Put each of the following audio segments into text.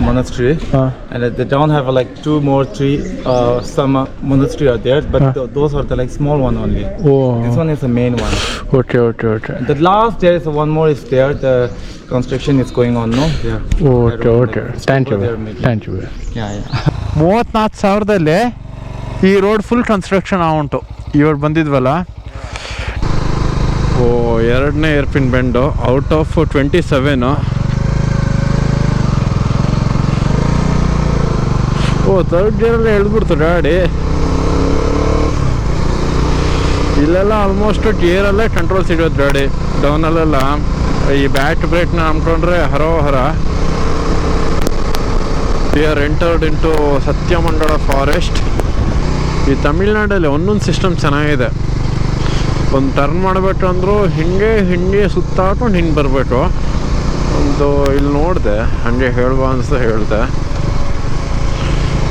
monastery, and they don't have like 2 more 3 some monastery are there, but those are the like small one only. This one is the main one. Okay. The last there is one more is there. The construction is going on, no? Okay. Thank you. Yeah. 34,000ದಲ್ಲಿ ಈ road full construction ಉಂಟು. ಇವಾಗ ಬಂದಿದ್ವಲ್ಲ, ಎರಡನೇ ಏರ್ಪಿನ್ ಬೆಂಡು out of 27. Third ಗೇರಲ್ಲೇ ಎಳ್ಬಿಡ್ತು ಗಾಡಿ. ಇಲ್ಲೆಲ್ಲ almost ಗೇರಲ್ಲೇ control ಸಿಗೋದು ಗಾಡಿ. ಡೌನಲ್ಲೆಲ್ಲ ಈ back ಬ್ರೇಕ್ನ ಅಂದ್ಕೊಂಡ್ರೆ ಹರೋಹರ. We are entered into Sathyamangala forest. ಈ ತಮಿಳ್ನಾಡಲ್ಲಿ ಒಂದೊಂದು ಸಿಸ್ಟಮ್ ಚೆನ್ನಾಗಿದೆ. ಒಂದು ಟರ್ನ್ ಮಾಡಬೇಕು ಅಂದರೂ ಹಿಂಗೆ ಸುತ್ತಾಕೊಂಡು ಹಿಂಗೆ ಬರಬೇಕು. ಒಂದು ಇಲ್ಲಿ ನೋಡಿದೆ, ಹಾಗೆ ಹೇಳುವ ಅನಿಸ್ತು ಹೇಳಿದೆ.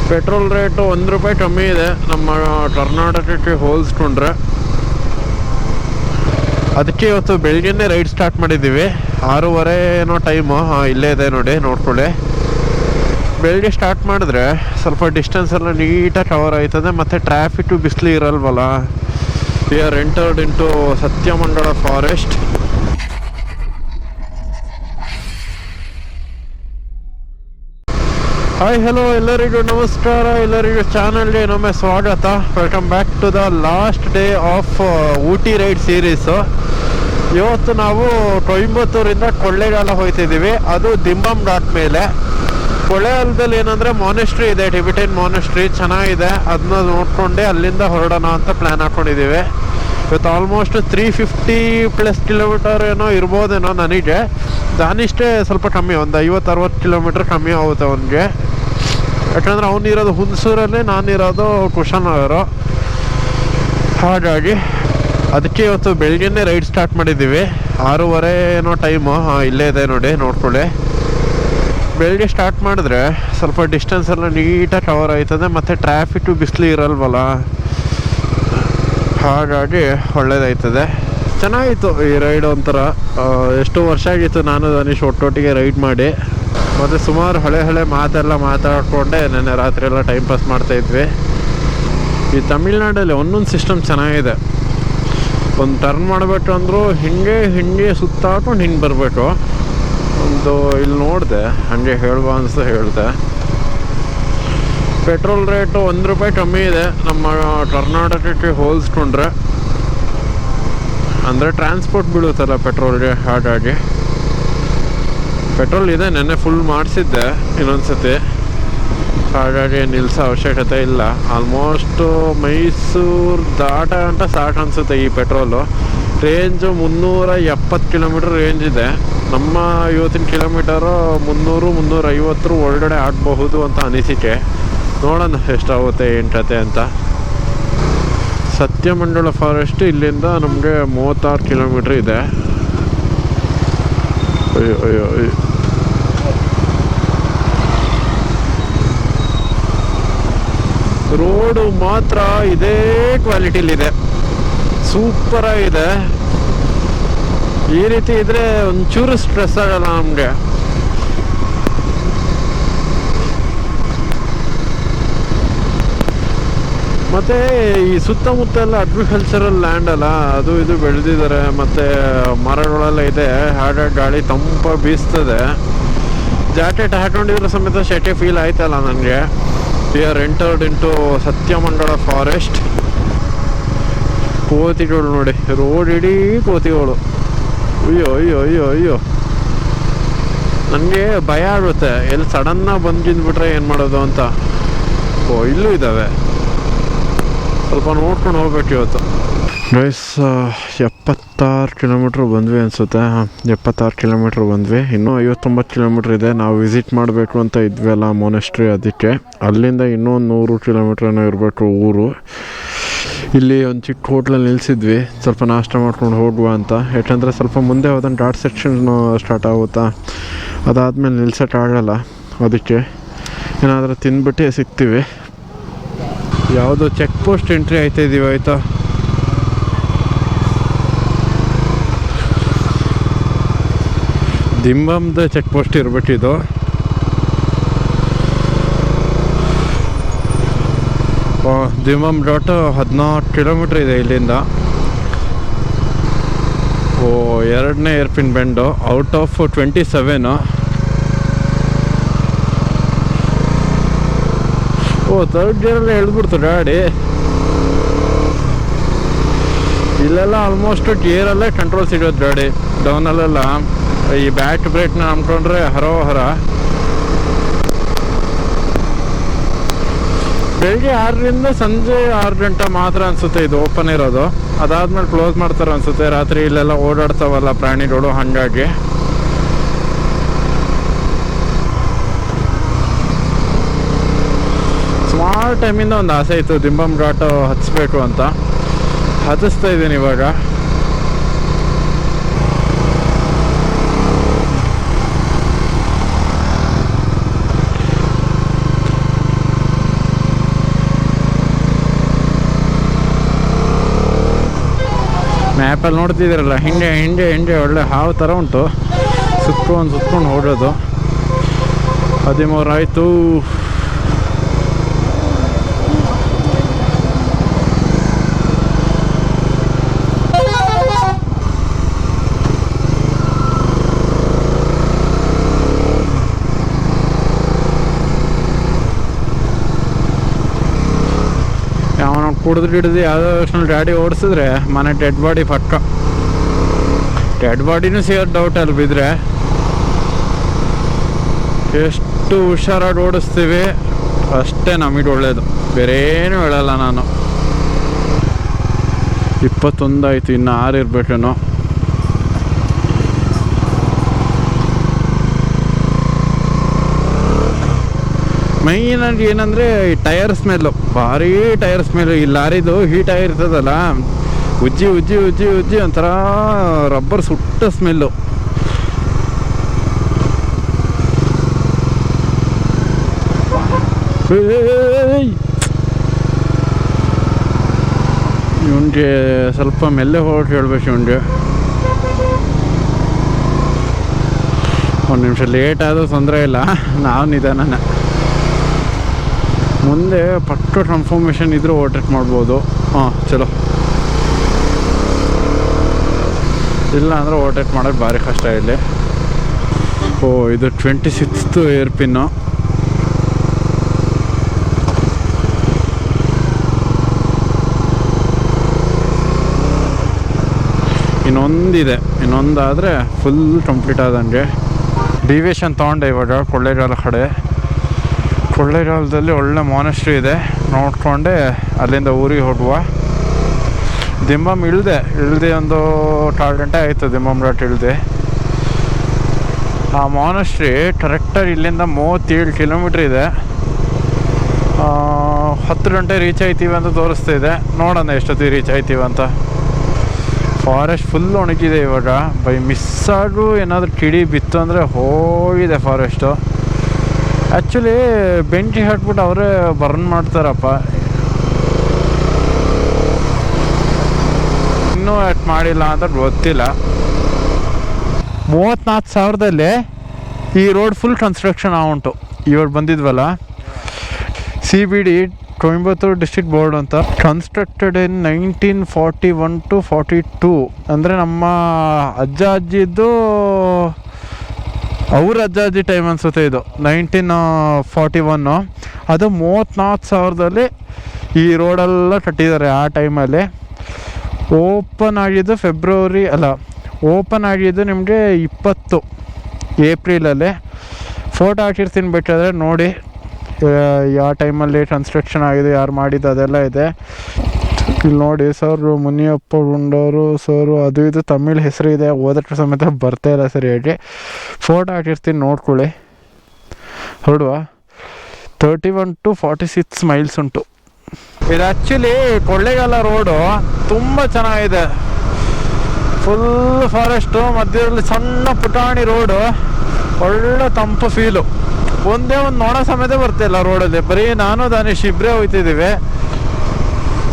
ಪೆಟ್ರೋಲ್ ರೇಟು ₹1 ಕಮ್ಮಿ ಇದೆ ನಮ್ಮ ಕರ್ನಾಟಕಕ್ಕೆ ಹೋಲಿಸ್ಕೊಂಡ್ರೆ. ಅದಕ್ಕೆ ಇವತ್ತು ಬೆಳಗ್ಗೆನೇ ರೈಡ್ ಸ್ಟಾರ್ಟ್ ಮಾಡಿದ್ದೀವಿ. 6:30 ಏನೋ ಟೈಮು. ಇಲ್ಲೇ ಇದೆ ನೋಡಿ, ನೋಡ್ಕೊಳ್ಳಿ. ಬೆಳಗ್ಗೆ ಸ್ಟಾರ್ಟ್ ಮಾಡಿದ್ರೆ ಸ್ವಲ್ಪ ಡಿಸ್ಟೆನ್ಸ್ ಎಲ್ಲ ನೀಟಾಗಿ ಕವರ್ ಆಯ್ತದೆ, ಮತ್ತು ಟ್ರಾಫಿಕ್ಕು ಬಿಸಿಲು ಇರಲ್ವಲ್ಲ. We are entered into Sathyamangala forest. Hi hello ಎಲ್ಲರಿಗೂ ನಮಸ್ಕಾರ, ಎಲ್ಲರಿಗೂ ಚಾನಲ್ಗೆ ಇನ್ನೊಮ್ಮೆ ಸ್ವಾಗತ. Welcome back to the last day of Ooty ride series. ಇವತ್ತು ನಾವು ಕೊಯಂಬತ್ತೂರಿಂದ ಕೊಳ್ಳೇಗಾಲ ಹೋಗ್ತಿದ್ದೀವಿ. ಅದು ದಿಂಬಮ್ ಘಾಟ್ ಮೇಲೆ. ಕೊಳ್ಳೇಗಾಲದಲ್ಲಿ ಏನಂದರೆ ಮಾನೆಸ್ಟ್ರಿ ಇದೆ, ಟಿಬೆಟನ್ ಮಾನೆಸ್ಟ್ರಿ ಚೆನ್ನಾಗಿದೆ. ಅದನ್ನ ನೋಡ್ಕೊಂಡೆ ಅಲ್ಲಿಂದ ಹೊರಡೋಣ ಅಂತ ಪ್ಲ್ಯಾನ್ ಹಾಕ್ಕೊಂಡಿದ್ದೀವಿ. ಇವತ್ತು ಆಲ್ಮೋಸ್ಟ್ 350+ ಕಿಲೋಮೀಟರ್ ಏನೋ ಇರ್ಬೋದೇನೋ ನನಗೆ. ದಾನಿಷ್ಟೇ ಸ್ವಲ್ಪ ಕಮ್ಮಿ, ಒಂದು 50-60 ಕಿಲೋಮೀಟ್ರ್ ಕಮ್ಮಿ ಆಗುತ್ತೆ ಅವನಿಗೆ. ಯಾಕಂದರೆ ಅವನಿರೋದು ಹುಣಸೂರಲ್ಲಿ, ನಾನಿರೋದು ಕುಶನಗರ. ಹಾಗಾಗಿ ಅದಕ್ಕೆ ಇವತ್ತು ಬೆಳಗ್ಗೆನೇ ರೈಡ್ ಸ್ಟಾರ್ಟ್ ಮಾಡಿದ್ದೀವಿ. 6:30 ಏನೋ ಟೈಮು. ಇಲ್ಲೇ ಇದೆ ನೋಡಿ, ನೋಡ್ಕೊಳ್ಳಿ. ಬೆಳಗ್ಗೆ ಸ್ಟಾರ್ಟ್ ಮಾಡಿದ್ರೆ ಸ್ವಲ್ಪ ಡಿಸ್ಟೆನ್ಸ್ ಎಲ್ಲ ನೀಟಾಗಿ ಕವರ್ ಆಯ್ತದೆ, ಮತ್ತು ಟ್ರಾಫಿಕ್ಕು ಬಿಸಿಲು ಇರಲ್ವಲ್ಲ. ಹಾಗಾಗಿ ಒಳ್ಳೇದಾಯ್ತದೆ. ಚೆನ್ನಾಗಿತ್ತು ಈ ರೈಡ್. ಒಂಥರ ಎಷ್ಟು ವರ್ಷ ಆಗಿತ್ತು ನಾನು ಧನುಷ್ ಒಟ್ಟೊಟ್ಟಿಗೆ ರೈಡ್ ಮಾಡಿ. ಮತ್ತು ಸುಮಾರು ಹಳೆ ಮಾತೆಲ್ಲ ಮಾತಾಡ್ಕೊಂಡೆ ನೆನ್ನೆ ರಾತ್ರಿ ಎಲ್ಲ ಟೈಮ್ ಪಾಸ್ ಮಾಡ್ತಾಯಿದ್ವಿ. ಈ ತಮಿಳ್ನಾಡಲ್ಲಿ ಒಂದೊಂದು ಸಿಸ್ಟಮ್ ಚೆನ್ನಾಗಿದೆ. ಒಂದು ಟರ್ನ್ ಮಾಡಬೇಕು ಅಂದರೂ ಹಿಂಗೆ ಸುತ್ತಾಕೊಂಡು ಹಿಂಗೆ ಬರಬೇಕು. ಒಂದು ಇಲ್ಲಿ ನೋಡಿದೆ, ಹಾಗೆ ಹೇಳುವ ಅನಿಸ್ತು ಹೇಳಿದೆ. ಪೆಟ್ರೋಲ್ ರೇಟು ₹1 ಕಮ್ಮಿ ಇದೆ ನಮ್ಮ ಕರ್ನಾಟಕಕ್ಕೆ ಹೋಲಿಸ್ಕೊಂಡ್ರೆ. ಅಂದರೆ ಟ್ರಾನ್ಸ್ಪೋರ್ಟ್ ಬೀಳುತ್ತಲ್ಲ ಪೆಟ್ರೋಲ್ಗೆ. ಹಾಗಾಗಿ ಪೆಟ್ರೋಲ್ ಇದೆ, ನೆನ್ನೆ ಫುಲ್ ಮಾಡಿಸಿದ್ದೆ ಇನ್ನೊಂದು ಸತಿ. ಹಾಗಾಗಿ ನಿಲ್ಲಿಸೋ ಅವಶ್ಯಕತೆ ಇಲ್ಲ. ಆಲ್ಮೋಸ್ಟು ಮೈಸೂರು ದಾಟ ಗಂಟ ಸಾಕು ಅನಿಸುತ್ತೆ ಈ ಪೆಟ್ರೋಲು. ರೇಂಜು 370 ಕಿಲೋಮೀಟ್ರ್ ರೇಂಜ್ ಇದೆ. ನಮ್ಮ ಇವತ್ತಿನ ಕಿಲೋಮೀಟರು 300-350 ಒಳಗಡೆ ಆಗಬಹುದು ಅಂತ ಅನಿಸಿಕೆ. ನೋಡೋಣ ಎಷ್ಟಾಗುತ್ತೆ ಏನು ಕತೆ ಅಂತ. ಸತ್ಯಮಂಗಳ ಫಾರೆಸ್ಟ್ ಇಲ್ಲಿಂದ ನಮಗೆ 36 ಕಿಲೋಮೀಟ್ರ್ ಇದೆ. ಅಯ್ಯೋ ರೋಡು ಮಾತ್ರ ಇದೇ ಕ್ವಾಲಿಟಿಲಿದೆ, ಸೂಪರಾಗಿದೆ. ಈ ರೀತಿ ಇದ್ರೆ ಒಂಚೂರು ಸ್ಟ್ರೆಸ್ ಆಗಲ್ಲ ನಮಗೆ. ಮತ್ತು ಈ ಸುತ್ತಮುತ್ತ ಎಲ್ಲ ಅಗ್ರಿಕಲ್ಚರಲ್ ಲ್ಯಾಂಡ್ ಅಲ್ಲ, ಅದು ಇದು ಬೆಳೆದಿದ್ದಾರೆ, ಮತ್ತು ಮರಗಳೆಲ್ಲ ಇದೆ. ಹಾಗಾಗಿ ಗಾಳಿ ತಂಪ ಬೀಸ್ತದೆ. ಜಾಕೆಟ್ ಹಾಕೊಂಡಿದ್ರೆ ಸಮೇತ ಶೆಕೆ ಫೀಲ್ ಆಯ್ತಲ್ಲ ನನಗೆ. We are entered into Sathyamangala forest. ಕೋತಿಗಳು ನೋಡಿ, ರೋಡ್ ಇಡೀ ಕೋತಿಗಳು. ಅಯ್ಯೋ ನನಗೆ ಭಯ ಆಗುತ್ತೆ, ಎಲ್ಲಿ ಸಡನ್ನಾಗಿ ಬಂದಿದ್ಬಿಟ್ರೆ ಏನು ಮಾಡೋದು ಅಂತ. ಇಲ್ಲೂ ಇದ್ದಾವೆ, ಸ್ವಲ್ಪ ನೋಡ್ಕೊಂಡು ಹೋಗ್ಬೇಕು ಇವತ್ತು. ಗೈಸ್ 76 ಕಿಲೋಮೀಟ್ರ್ ಬಂದ್ವಿ ಅನಿಸುತ್ತೆ. 76 ಕಿಲೋಮೀಟ್ರ್ ಬಂದ್ವಿ. ಇನ್ನೂ 59 ಕಿಲೋಮೀಟ್ರ್ ಇದೆ. ನಾವು ವಿಸಿಟ್ ಮಾಡಬೇಕು ಅಂತ ಇದ್ವಿ ಅಲ್ಲ ಮೊನೆಸ್ಟ್ರಿ, ಅದಕ್ಕೆ ಅಲ್ಲಿಂದ ಇನ್ನೂ 100 ಕಿಲೋಮೀಟ್ರ್ ಏನೋ ಇರಬೇಕು ಊರು. ಇಲ್ಲಿ ಒಂದು ಚಿಕ್ಕ ಹೋಟ್ಲಲ್ಲಿ ನಿಲ್ಲಿಸಿದ್ವಿ, ಸ್ವಲ್ಪ ನಾಷ್ಟ ಮಾಡ್ಕೊಂಡು ಹೋಗುವ ಅಂತ. ಯಾಕಂದರೆ ಸ್ವಲ್ಪ ಮುಂದೆ ಹೋದಂಗೆ ಘಾಟ್ ಸೆಕ್ಷನ್ ಸ್ಟಾರ್ಟ್ ಆಗುತ್ತಾ, ಅದಾದಮೇಲೆ ನಿಲ್ಸೋಕ್ಕಾಗಲ್ಲ. ಅದಕ್ಕೆ ಏನಾದರೂ ತಿಂದ್ಬಿಟ್ಟೆ ಸಿಗ್ತೀವಿ. ಯಾವುದೋ ಚೆಕ್ ಪೋಸ್ಟ್ ಎಂಟ್ರಿ ಆಯ್ತಾಯಿದ್ದೀವಿ, ಆಯಿತಾ. ದಿಂಬಮ್ದು ಚೆಕ್ ಪೋಸ್ಟ್ ಇರಬೇಕಿದು. ದಿಮಮ್ ಘಾಟ್ 14 ಕಿಲೋಮೀಟ್ರ್ ಇದೆ ಇಲ್ಲಿಂದ. ಓ, 2ನೇ ಏರ್ಪಿನ್ ಬೆಂಡು ಔಟ್ ಆಫ್ 27. ಓ, 3rd ಗೇರಲ್ಲೇ ಎಳ್ಬಿಡ್ತು ಗಾಡಿ. ಇಲ್ಲೆಲ್ಲ ಆಲ್ಮೋಸ್ಟ್ ಗೇರಲ್ಲೇ ಕಂಟ್ರೋಲ್ ಸಿಗೋದು ಗಾಡಿ. ಡೌನಲ್ಲೆಲ್ಲ ಈ ಬ್ಯಾಕ್ ಬ್ರೇಕ್ನ ನಂಬ್ಕೊಂಡ್ರೆ ಹರ. ಬೆಳಿಗ್ಗೆ 6ರಿಂದ ಸಂಜೆ 6 ಗಂಟೆ ಮಾತ್ರ ಅನಿಸುತ್ತೆ ಇದು ಓಪನ್ ಇರೋದು. ಅದಾದ್ಮೇಲೆ ಕ್ಲೋಸ್ ಮಾಡ್ತಾರೆ ಅನಿಸುತ್ತೆ. ರಾತ್ರಿ ಇಲ್ಲೆಲ್ಲ ಓಡಾಡ್ತಾವಲ್ಲ ಪ್ರಾಣಿಗಳು, ಹಾಗಾಗಿ. ಸುಮಾರು ಟೈಮಿಂದ ಒಂದು ಆಸೆ ಇತ್ತು ದಿಮಮ್ ಘಾಟ್ ಹತ್ತಿಸ್ಬೇಕು ಅಂತ. ಹತ್ತಿಸ್ತಾ ಇದ್ದೀನಿ ಇವಾಗ. ಮ್ಯಾಪಲ್ಲಿ ನೋಡ್ತಿದ್ದೀರಲ್ಲ, ಹಿಂದೆ ಒಳ್ಳೆ ಹಾವು ಥರ ಉಂಟು. ಸುತ್ಕೊಂಡು ಓಡೋದು. 13 ಆಯಿತು. ಅವನು ಕುಡಿದು ಯಾವುದೋ ಗಾಡಿ ಓಡಿಸಿದ್ರೆ ಮನೆ ಡೆಡ್ ಬಾಡಿ ಪಕ್ಕ. ಡೆಡ್ ಬಾಡಿನೂ ಸಿಗೋದು ಡೌಟ್ ಅಲ್ಲಿ ಬಿದ್ದರೆ. ಎಷ್ಟು ಹುಷಾರಾಗಿ ಓಡಿಸ್ತೀವಿ ಅಷ್ಟೇ ನಮಗೆ ಒಳ್ಳೇದು, ಬೇರೆ ಏನೂ ಹೇಳಲ್ಲ ನಾನು. 21 ಆಯಿತು, ಇನ್ನು 6 ಇರಬೇಕೇನೋ. ಮೈನಾಗಿ ಏನಂದರೆ ಈ ಟೈರ್ ಸ್ಮೆಲ್ಲು, ಭಾರಿ ಟೈರ್ ಸ್ಮೆಲ್ಲು. ಈ ಲಾರಿದು ಈ ಟೈರ್ ಇರ್ತದಲ್ಲ, ಉಜ್ಜಿ ಒಂಥರ ರಬ್ಬರ್ ಸುಟ್ಟ ಸ್ಮೆಲ್ಲು. ಇವನಿಗೆ ಸ್ವಲ್ಪ ಮೆಲ್ಲೆ ಹೊರಟು ಹೇಳ್ಬೇಕು. ಇವನಿಗೆ ಒಂದು ನಿಮಿಷ ಲೇಟ್ ಆದರೂ ತೊಂದರೆ ಇಲ್ಲ, ನಾವು ನಿಧಾನ. ಮುಂದೆ ಪಕ್ಕ ಟ್ರಾನ್ಸ್ಫಾರ್ಮೇಷನ್ ಇದ್ರೂ ಓವರ್ಟೇಕ್ ಮಾಡ್ಬೋದು. ಚಲೋ. ಇಲ್ಲ ಅಂದರೆ ಓವರ್ಟೇಕ್ ಮಾಡೋಕ್ಕೆ ಭಾರಿ ಕಷ್ಟ ಇಲ್ಲಿ. ಓ, ಇದು 26th ಏರ್ಪಿನ್ನು. ಇನ್ನೊಂದಾದರೆ ಫುಲ್ ಕಂಪ್ಲೀಟ್ ಆದಂಗೆ. ಡಿವಿಯೇಷನ್ ತೊಗೊಂಡೆ ಇವಾಗ ಕೊಳ್ಳೇಗಾಲ ಕಡೆ. ಕೊಳ್ಳೇಗಾಲದಲ್ಲಿ ಒಳ್ಳೆ ಮಾನೆಸ್ಟ್ರಿ ಇದೆ, ನೋಡ್ಕೊಂಡೆ ಅಲ್ಲಿಂದ ಊರಿಗೆ ಹೋಗುವ. ದಿಮಮ್ ಇಳಿದೆ ಒಂದು 4 ಗಂಟೆ ಆಯಿತು ದಿಮಮ್ ಘಾಟ್ ಇಳಿದೆ. ಆ ಮಾನೆಸ್ಟ್ರಿ ಕರೆಕ್ಟಾಗಿ ಇಲ್ಲಿಂದ 37 ಕಿಲೋಮೀಟ್ರ್ ಇದೆ. 10 ಗಂಟೆ ರೀಚ್ ಆಯ್ತೀವಿ ಅಂತ ತೋರಿಸ್ತಾ ಇದೆ. ನೋಡೋಣ ಎಷ್ಟೊತ್ತಿಗೆ ರೀಚ್ ಆಯ್ತೀವಿ ಅಂತ. ಫಾರೆಸ್ಟ್ ಫುಲ್ ಒಣಗಿದೆ ಇವಾಗ. ಬೈ ಮಿಸ್ಸಾಗೂ ಏನಾದರೂ ಕಿಡಿ ಬಿತ್ತು ಅಂದರೆ ಹೋಗಿದೆ ಫಾರೆಸ್ಟು. ಆ್ಯಕ್ಚುಲಿ ಬೆಂಕಿ ಹಾಕ್ಬಿಟ್ಟು ಅವರೇ ಬರ್ನ್ ಮಾಡ್ತಾರಪ್ಪ. ಇನ್ನೂ ಯಾಕೆ ಮಾಡಿಲ್ಲ ಅಂತ ಗೊತ್ತಿಲ್ಲ. 34,000ದಲ್ಲಿ ಈ ರೋಡ್ ಫುಲ್ ಕನ್ಸ್ಟ್ರಕ್ಷನ್ ಉಂಟು. ಇವಾಗ ಬಂದಿದ್ವಲ್ಲ, CBD ಕೊಯಂಬತ್ತೂರು ಡಿಸ್ಟ್ರಿಕ್ಟ್ ಬೋರ್ಡ್ ಅಂತ. Constructed in 1941 to 42. ಅಂದರೆ ನಮ್ಮ ಅಜ್ಜಿದ್ದು ಅವ್ರ ಅಜ್ಜಿ ಟೈಮ್ ಅನಿಸುತ್ತೆ ಇದು, 1941. ಅದು 34,000ದಲ್ಲಿ ಈ ರೋಡೆಲ್ಲ ಕಟ್ಟಿದ್ದಾರೆ ಆ ಟೈಮಲ್ಲಿ. ಓಪನ್ ಆಗಿದ್ದು ಓಪನ್ ಆಗಿದ್ದು ನಿಮಗೆ 20 ಏಪ್ರಿಲಲ್ಲಿ. ಫೋಟೋ ಹಾಕಿರ್ತೀನಿ ಬೇಕಾದರೆ ನೋಡಿ, ಯಾವ ಟೈಮಲ್ಲಿ ಕನ್ಸ್ಟ್ರಕ್ಷನ್ ಆಗಿದೆ, ಯಾರು ಮಾಡಿದ್ದು ಅದೆಲ್ಲ ಇದೆ. ಇಲ್ಲಿ ನೋಡಿ ಸರ್, ಮುನಿಯಪ್ಪ ಗುಂಡೂರು ಸರ್, ಅದು ಇದು ತಮಿಳ್ ಹೆಸರು ಇದೆ, ಓದಕ್ಕೆ ಸಮೇತ ಬರ್ತಾ ಇಲ್ಲ ಸರಿಯಾಗಿ. ಫೋಟೋ ಹಾಕಿರ್ತೀನಿ ನೋಡ್ಕೊಳ್ಳಿ. ಹೊರಡುವ 31 to 46 ಮೈಲ್ಸ್ ಉಂಟು. ಇದು ಆ್ಯಕ್ಚುಲಿ ಕೊಳ್ಳೇಗಾಲ ರೋಡು ತುಂಬ ಚೆನ್ನಾಗಿದೆ. ಫುಲ್ ಫಾರೆಸ್ಟು, ಮಧ್ಯದಲ್ಲಿ ಸಣ್ಣ ಪುಟಾಣಿ ರೋಡು, ಒಳ್ಳೆ ತಂಪು ಫೀಲು. ಒಂದೇ ಒಂದು ನೋಡ ಸಮೇತ ಬರ್ತಿಲ್ಲ ರೋಡಲ್ಲಿ. ಬರೀ ನಾನು ದಾನೇಶ್ ಇಬ್ಬರೇ ಹೋಗ್ತಿದ್ದೀವಿ.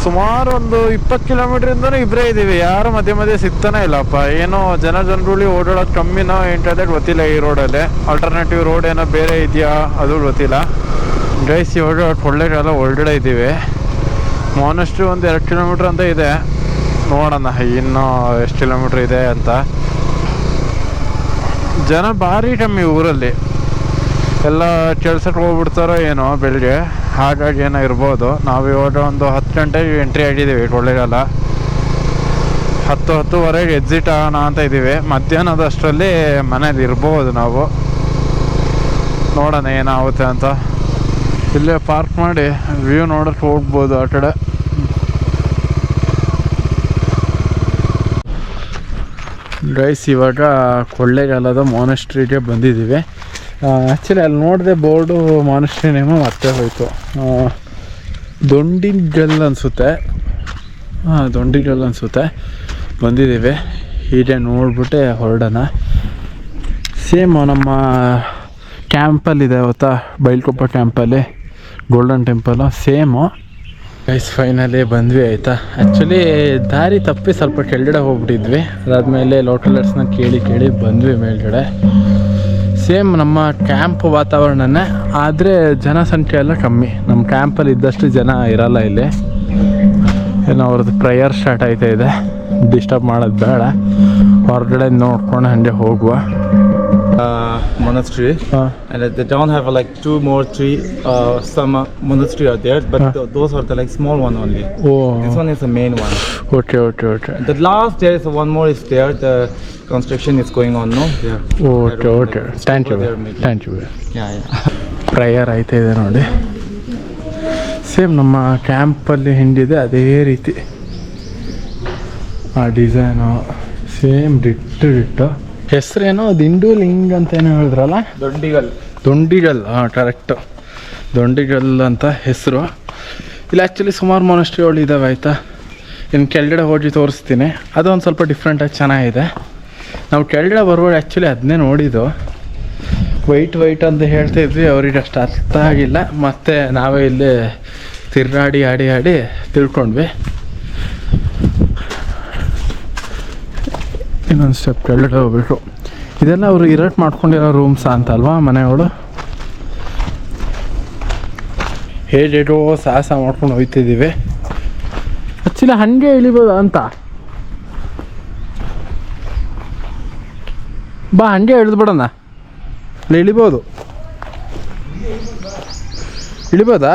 ಸುಮಾರು ಒಂದು 20 ಕಿಲೋಮೀಟ್ರಿಂದನೂ ಇಬ್ಬರೇ ಇದ್ದೀವಿ. ಯಾರು ಮಧ್ಯೆ ಸಿಗ್ತಾನೆ ಇಲ್ಲಪ್ಪ. ಏನೋ ಜನರುಳಿ ಓಡಾಡೋದು ಕಮ್ಮಿನೋ ఏంటంటే ಗೊತ್ತಿಲ್ಲ ಈ ರೋಡಲ್ಲಿ. ಆಲ್ಟರ್ನೇಟಿವ್ ರೋಡ್ ಏನೋ ಬೇರೆ ಇದೆಯಾ ಅದು ಗೊತ್ತಿಲ್ಲ. ಗೈಸ್ ಇವಾಗ ಕೊಳ್ಳೇಗಾಲ ಒಳಗಡೆ ಇದ್ದೀವಿ. ಮಾನೆಸ್ಟ್ರಿ ಒಂದು 2 ಕಿಲೋಮೀಟ್ರ್ ಅಂತ ಇದೆ. ನೋಡೋಣ ಇನ್ನೂ ಎಷ್ಟು ಕಿಲೋಮೀಟ್ರ್ ಇದೆ ಅಂತ. ಜನ ಭಾರಿ ಕಮ್ಮಿ ಊರಲ್ಲಿ, ಎಲ್ಲ ಕೆಲ್ಸಕ್ಕೆ ಹೋಗ್ಬಿಡ್ತಾರೋ ಏನೋ ಬೆಳಿಗ್ಗೆ, ಹಾಗಾಗಿ ಏನೋ ಇರ್ಬೋದು. ನಾವು ಇವಾಗ ಒಂದು 10 ಗಂಟೆಗೆ ಎಂಟ್ರಿ ಆಗಿದ್ದೀವಿ ಕೊಳ್ಳೇಗಾಲ. 10-10:30 ಎಕ್ಸಿಟ್ ಆಗೋಣ ಅಂತ ಇದ್ದೀವಿ. ಮಧ್ಯಾಹ್ನದಷ್ಟರಲ್ಲಿ ಮನೇಲಿ ಇರ್ಬೋದು ನಾವು. ನೋಡೋಣ ಏನಾಗುತ್ತೆ ಅಂತ. ಇಲ್ಲೇ ಪಾರ್ಕ್ ಮಾಡಿ ವ್ಯೂ ನೋಡೋಕ್ಕೆ ಹೋಗ್ಬೋದು ಆ ಕಡೆ. ಗೈಸ್ ಇವಾಗ ಕೊಳ್ಳೇಗಾಲದ ಮಾನೆಸ್ಟ್ರಿಗೆ ಬಂದಿದ್ದೀವಿ. ಆ್ಯಕ್ಚುಲಿ ಅಲ್ಲಿ ನೋಡಿದೆ ಬೋರ್ಡು ಮಾನೆಸ್ಟ್ರಿ ನೇಮು ಮತ್ತೆ ಹೋಯಿತು. ದೊಂಡಿಗಲ್ ಅನಿಸುತ್ತೆ. ದೊಂಡಿಗಲ್ ಅನಿಸುತ್ತೆ. ಬಂದಿದ್ದೀವಿ. ಹೀಗೆ ನೋಡ್ಬಿಟ್ಟೆ ಹೊರಡೋಣ. ಸೇಮ್ ನಮ್ಮ ಕ್ಯಾಂಪಲ್ಲಿದೆ ಗೊತ್ತಾ, ಬೈಲ್ಕೊಪ್ಪ ಕ್ಯಾಂಪಲ್ಲಿ golden temple same. Guys finally ಬಂದ್ವಿ ಆಯಿತಾ. ಆ್ಯಕ್ಚುಲಿ ದಾರಿ ತಪ್ಪಿ ಸ್ವಲ್ಪ ಕೆಳಗಡೆ ಹೋಗ್ಬಿಟ್ಟಿದ್ವಿ. ಅದಾದಮೇಲೆ ಲೋಕಲರ್ಸ್ನ ಕೇಳಿ ಬಂದ್ವಿ ಮೇಲ್ಗಡೆ. ಸೇಮ್ ನಮ್ಮ ಕ್ಯಾಂಪ್ ವಾತಾವರಣನೇ, ಆದರೆ ಜನಸಂಖ್ಯೆ ಎಲ್ಲ ಕಮ್ಮಿ. ನಮ್ಮ ಕ್ಯಾಂಪಲ್ಲಿ ಇದ್ದಷ್ಟು ಜನ ಇರಲ್ಲ ಇಲ್ಲಿ. ಏನೋ ಅವ್ರದ್ದು ಪ್ರೇಯರ್ ಸ್ಟಾರ್ಟ್ ಆಯ್ತಾ ಇದೆ. ಡಿಸ್ಟರ್ಬ್ ಮಾಡೋದು ಬೇಡ, ಹೊರಗಡೆ ನೋಡ್ಕೊಂಡು ಹಾಗೆ ಹೋಗುವ. Monastery, and they don't have like 2 more 3 some monastery are there, but those are the like small one only. This one is the main one. Okay. The last there is one more is there. The construction is going on now. Okay. Thank you. Yeah. Prayer ಆಯ್ತಾ ಇದೆ ನೋಡಿ. Same ನಮ್ಮ ಕ್ಯಾಂಪಲ್ಲಿ ಹಿಂದಿದೆ ಅದೇ ರೀತಿ ಆ design same ditto. ಹೆಸರೇನೋ ದಿಂಡು ಲಿಂಗ್ ಅಂತ ಏನೋ ಹೇಳಿದ್ರಲ್ಲ, ದೊಂಡಿಗಲ್. ಕರೆಕ್ಟು, ದೊಂಡಿಗಲ್ ಅಂತ ಹೆಸರು. ಇಲ್ಲಿ ಆ್ಯಕ್ಚುಲಿ ಸುಮಾರು ಮೊನಸ್ಟ್ರಿಗಳು ಇದ್ದಾವೆ ಆಯಿತಾ. ಇನ್ನು ಕೆಳಗಡೆ ಹೋಗಿ ತೋರಿಸ್ತೀನಿ. ಅದು ಒಂದು ಸ್ವಲ್ಪ ಡಿಫ್ರೆಂಟಾಗಿ ಚೆನ್ನಾಗಿದೆ. ನಾವು ಕೆಳಗಡೆ ಬರ್ಬೋದು ಆ್ಯಕ್ಚುಲಿ ಅದನ್ನೇ ನೋಡಿದ್ದು. ವೈಟ್ ಅಂತ ಹೇಳ್ತಾ ಇದ್ವಿ, ಅವ್ರಿಗೆ ಅಷ್ಟು ಅರ್ಥ ಆಗಿಲ್ಲ. ಮತ್ತು ನಾವೇ ಇಲ್ಲಿ ತಿರ್ಗಾಡಿ ಆಡಿ ತಿಳ್ಕೊಂಡ್ವಿ. ಇನ್ನೊಂದು ಸ್ಟೆಪ್ ಕೆಳಗಡೆ ಹೋಗ್ಬೇಕು. ಇದೆಲ್ಲ ಅವರು ಇರಟ್ ಮಾಡ್ಕೊಂಡಿರೋ ರೂಮ್ಸ್ ಅಂತಲ್ವಾ ಮನೆಗಳು. ಹೇಗೋ ಸಾಹಸ ಮಾಡ್ಕೊಂಡು ಹೋಗ್ತಿದ್ದೀವಿ. ಆ್ಯಕ್ಚುಲಿ ಹಾಗೆ ಇಳಿಬೋದು ಅಂತ. ಬಾ ಹಾಗೆ ಇಳಿದ್ಬಿಡೋಣ. ಅಲ್ಲಿ ಇಳಿಬೋದಾ?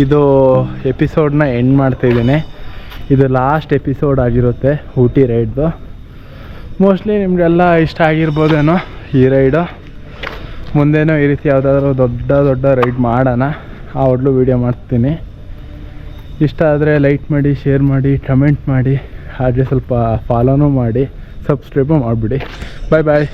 ಇದು ಎಪಿಸೋಡ್ನ ಎಂಡ್ ಮಾಡ್ತಾಯಿದ್ದೀನಿ. ಇದು ಲಾಸ್ಟ್ ಎಪಿಸೋಡ್ ಆಗಿರುತ್ತೆ ಊಟಿ ರೈಡ್ದು. ಮೋಸ್ಟ್ಲಿ ನಿಮಗೆಲ್ಲ ಇಷ್ಟ ಆಗಿರ್ಬೋದೇನೋ ಈ ರೈಡು. ಮುಂದೇನೋ ಈ ರೀತಿ ಯಾವುದಾದ್ರೂ ದೊಡ್ಡ ರೈಡ್ ಮಾಡೋಣ, ಆವಾಗಲೂ ವೀಡಿಯೋ ಮಾಡ್ತೀನಿ. ಇಷ್ಟ ಆದರೆ ಲೈಕ್ ಮಾಡಿ, ಶೇರ್ ಮಾಡಿ, ಕಮೆಂಟ್ ಮಾಡಿ, ಹಾಗೆ ಸ್ವಲ್ಪ ಫಾಲೋನೂ ಮಾಡಿ, ಸಬ್ಸ್ಕ್ರೈಬು ಮಾಡಿಬಿಡಿ. ಬಾಯ್.